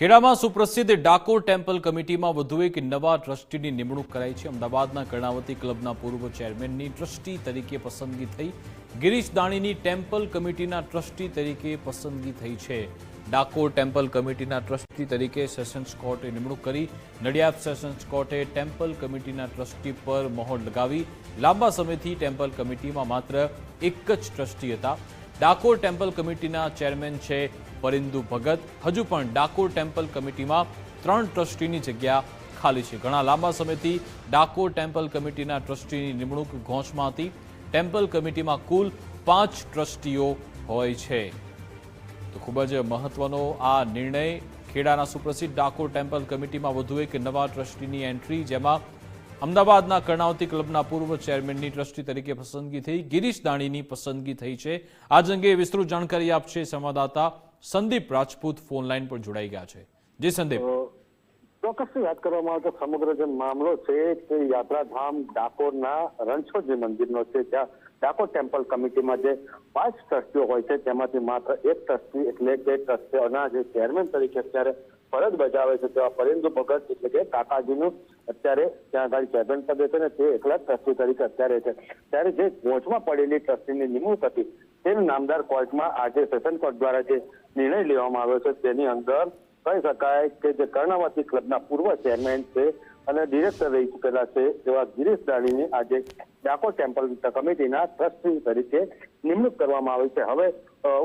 ખેડામાં સુપ્રસિદ્ધ ડાકોર ટેમ્પલ કમિટીમાં વધુ એક નવા ટ્રસ્ટીની નિમણૂક કરાઈ છે। અમદાવાદના કર્ણાવતી ક્લબના પૂર્વ ચેરમેનની ટ્રસ્ટી તરીકે પસંદગી થઈ। ગિરીશ દાણીની ટેમ્પલ કમિટીના ટ્રસ્ટી તરીકે પસંદગી થઈ છે। ડાકોર ટેમ્પલ કમિટીના ટ્રસ્ટી તરીકે સેશન્સ કોર્ટે નિમણૂક કરી। નડિયાદ સેશન્સ કોર્ટે ટેમ્પલ કમિટીના ટ્રસ્ટી પર મહોર લગાવી। લાંબા સમયથી ટેમ્પલ કમિટીમાં માત્ર એક જ ટ્રસ્ટી હતા। ડાકોર ટેમ્પલ કમિટીના ચેરમેન છે પરિંદુ ભગત। હજુ પણ ડાકોર ટેમ્પલ કમિટીમાં 3 ટ્રસ્ટીની જગ્યા ખાલી છે। ઘણા લાંબા સમયથી ડાકોર ટેમ્પલ કમિટીના ટ્રસ્ટીની નિમણૂક ઘોંચમાં હતી। ટેમ્પલ કમિટીમાં કુલ 5 ટ્રસ્ટીઓ હોય છે। તો ખૂબ જ મહત્વનો આ નિર્ણય। ખેડાના સુપ્રસિદ્ધ ડાકોર ટેમ્પલ કમિટીમાં વધુ એક નવા ટ્રસ્ટીની એન્ટ્રી, જેમાં અમદાવાદના કર્ણાવતી ક્લબના પૂર્વ ચેરમેનની ટ્રસ્ટી તરીકે પસંદગી થઈ। ગિરીશ દાણીની પસંદગી થઈ છે। આજ અંગે વિસ્તૃત જાણકારી આપશે સંવાદદાતા સંદીપ રાજપૂત ફોન લાઈન પર જોડાઈ ગયા છે। જી સંદીપ। ચોક્કસથી વાત કરવામાં આવે તો સમગ્ર જે મામલો છે તે યાત્રાધામ ડાકોરના રણછોડજી મંદિરનો છે, જ્યાં ડાકોર ટેમ્પલ કમિટીમાં જે 5 ટ્રસ્ટીઓ હોય છે તેમાંથી માત્ર એક ટ્રસ્ટી એટલે કે ટ્રસ્ટીઓના જે ચેરમેન તરીકે અત્યારે ફરજ બજાવે છે તેવા પરિંદુ ભગત એટલે કે કાકાજીનું અત્યારે ત્યાં આગળ ચેરમેન પદે છે ને તે એકલા ટ્રસ્ટી તરીકે અત્યારે છે। ત્યારે જે મોજમાં પડેલી ટ્રસ્ટીની નિમણૂક હતી તેનું નામદાર કોર્ટમાં આજે સેશન કોર્ટ દ્વારા જે નિર્ણય લેવામાં આવ્યો છે તેની અંદર કહી શકાય કે જે કર્ણાવતી ક્લબના પૂર્વ ચેરમેન છે અને ડિરેક્ટર રહી ચૂકેલા છે એવા ગિરીશ દાણીની આજે ડાકોર ટેમ્પલ કમિટીના ટ્રસ્ટી તરીકે નિમણૂક કરવામાં આવી છે। હવે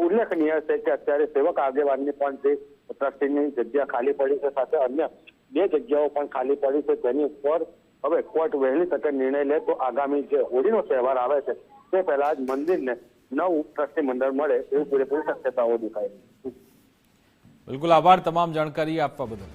ઉલ્લેખનીય છે કે અત્યારે સેવક આગેવાનની પણ જે ટ્રસ્ટીની જગ્યા ખાલી પડી છે, સાથે અન્ય 2 જગ્યાઓ પણ ખાલી પડી છે, જેની ઉપર હવે કોર્ટ વહેલી તકે નિર્ણય લે તો આગામી જે હોળીનો તહેવાર આવે છે તે પહેલા જ મંદિરને નવું ટ્રસ્ટી મંડળ મળે એવી પૂરેપૂરી શક્યતાઓ દેખાય છે। બિલકુલ, આભાર તમામ જાણકારી આપવા બદલ।